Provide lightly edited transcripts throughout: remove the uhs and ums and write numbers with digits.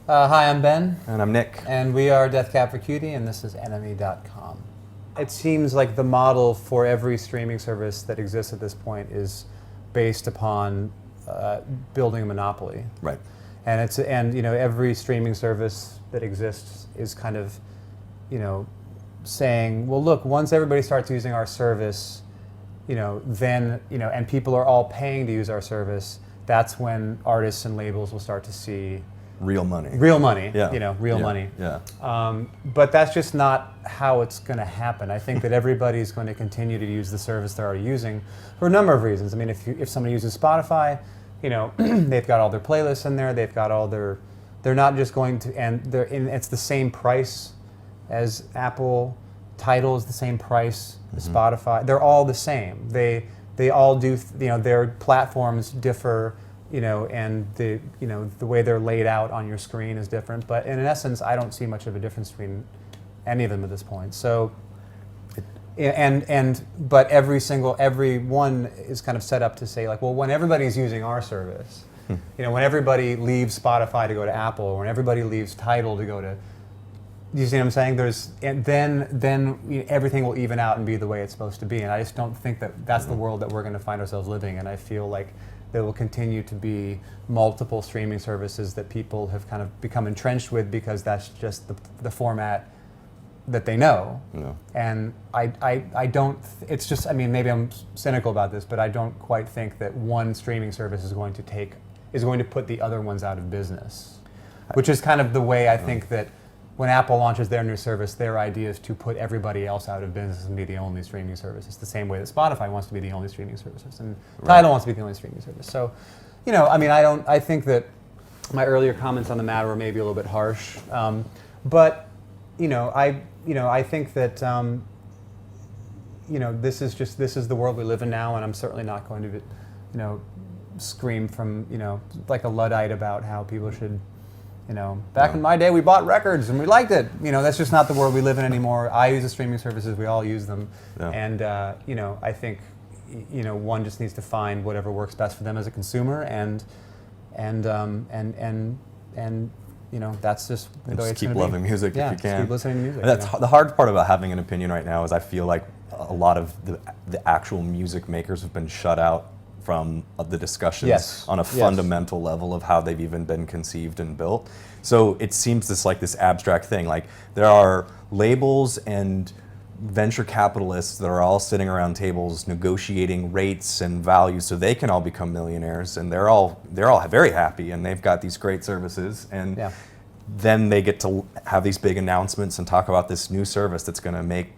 Hi, I'm Ben. And I'm Nick. And we are Death Cab for Cutie, and this is Enemy.com. It seems like the model for every streaming service that exists at this point is based upon building a monopoly. Right. And every streaming service that exists is kind of, saying, well, look, once everybody starts using our service, then and people are all paying to use our service. That's when artists and labels will start to see real money. Real money. Yeah. Real money. Yeah. But that's just not how it's going to happen. I think that everybody's going to continue to use the service they're already using for a number of reasons. I mean, if somebody uses Spotify, they've got all their playlists in there. They've got all their. They're not just going to, and it's the same price as Apple. Tidal is the same price as Spotify. They're all the same. They all do. Their platforms differ. And the way they're laid out on your screen is different. But in essence, I don't see much of a difference between any of them at this point. So, but every one is kind of set up to say, like, well, when everybody's using our service, when everybody leaves Spotify to go to Apple, or when everybody leaves Tidal to go to, you see what I'm saying? Then everything will even out and be the way it's supposed to be. And I just don't think that that's the world that we're going to find ourselves living in. I feel like there will continue to be multiple streaming services that people have kind of become entrenched with because that's just the format that they know. No. And I don't, it's just, I mean, maybe I'm cynical about this, but I don't quite think that one streaming service is going to put the other ones out of business, which is kind of the way I think that when Apple launches their new service, their idea is to put everybody else out of business and be the only streaming service. It's the same way that Spotify wants to be the only streaming service, and Tidal wants to be the only streaming service. So, I think that my earlier comments on the matter were maybe a little bit harsh, but I think that this is the world we live in now, and I'm certainly not going to, scream from like a Luddite about how people should. Back in my day, we bought records and we liked it. That's just not the world we live in anymore. I use the streaming services; we all use them, and I think, one just needs to find whatever works best for them as a consumer, and that's just the way it's keep loving music if you can. Keep listening to music. That's the hard part about having an opinion right now is I feel like a lot of the actual music makers have been shut out from the discussions on a fundamental level of how they've even been conceived and built. So it seems this abstract thing. Like there are labels and venture capitalists that are all sitting around tables negotiating rates and values so they can all become millionaires, and they're all very happy and they've got these great services, and then they get to have these big announcements and talk about this new service that's going to make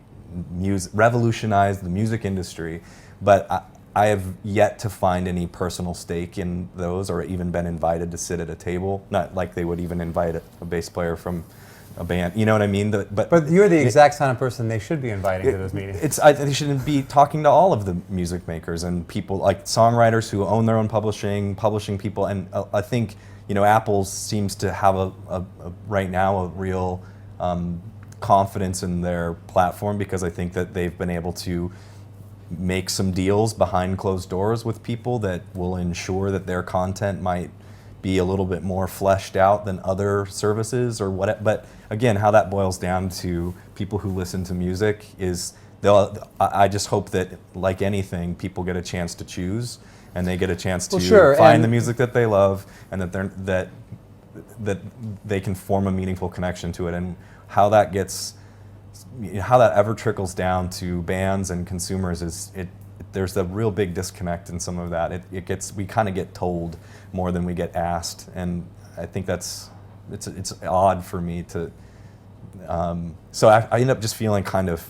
revolutionize the music industry. But I have yet to find any personal stake in those, or even been invited to sit at a table. Not like they would even invite a bass player from a band. You know what I mean? But you're the exact kind of person they should be inviting to those meetings. They should be talking to all of the music makers and people like songwriters who own their own publishing people. And I think Apple seems to have right now a real confidence in their platform, because I think that they've been able to make some deals behind closed doors with people that will ensure that their content might be a little bit more fleshed out than other services or what. But again, how that boils down to people who listen to music is I just hope that, like anything, people get a chance to choose, and they get a chance to find the music that they love, and that they can form a meaningful connection to it. And how that ever trickles down to bands and consumers there's a real big disconnect in some of that. We kind of get told more than we get asked, and I think it's odd for me to. So I end up just feeling kind of,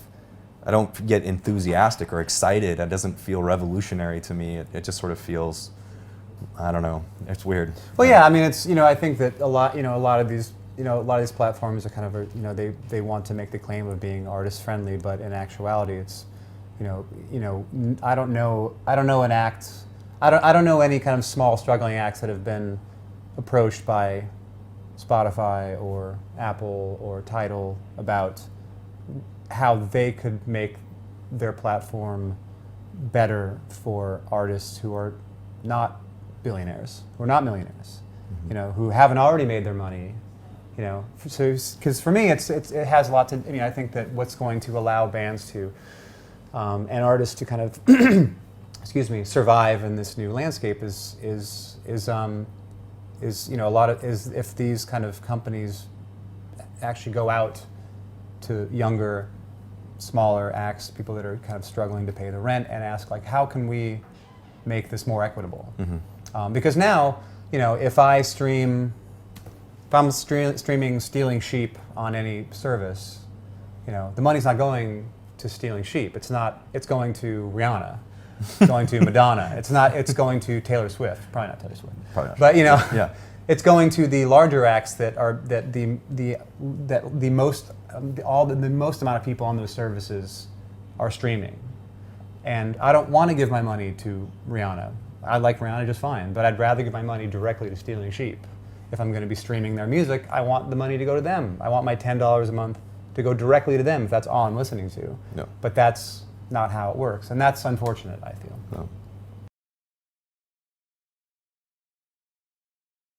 I don't get enthusiastic or excited. It doesn't feel revolutionary to me. It just sort of feels, I don't know. It's weird. Well, yeah. I mean, it's I think that a lot of these. A lot of these platforms are kind of, they want to make the claim of being artist friendly, but in actuality, it's, I don't know an act, I don't know any kind of small struggling acts that have been approached by Spotify or Apple or Tidal about how they could make their platform better for artists who are not billionaires, who are not millionaires, who haven't already made their money You know, so because for me, it has a lot to. I mean, I think that what's going to allow bands to and artists to kind of excuse me, survive in this new landscape is a lot of is if these kind of companies actually go out to younger, smaller acts, people that are kind of struggling to pay the rent, and ask like, how can we make this more equitable? Because now, if I'm streaming Stealing Sheep on any service, the money's not going to Stealing Sheep. It's going to Rihanna. It's going to Madonna. It's going to Taylor Swift. Probably not Taylor Swift. Probably not. But Yeah. it's going to the larger acts the most amount of people on those services are streaming. And I don't want to give my money to Rihanna. I like Rihanna just fine, but I'd rather give my money directly to Stealing Sheep. If I'm going to be streaming their music, I want the money to go to them. I want my $10 a month to go directly to them if that's all I'm listening to. No. But that's not how it works, and that's unfortunate, I feel. No.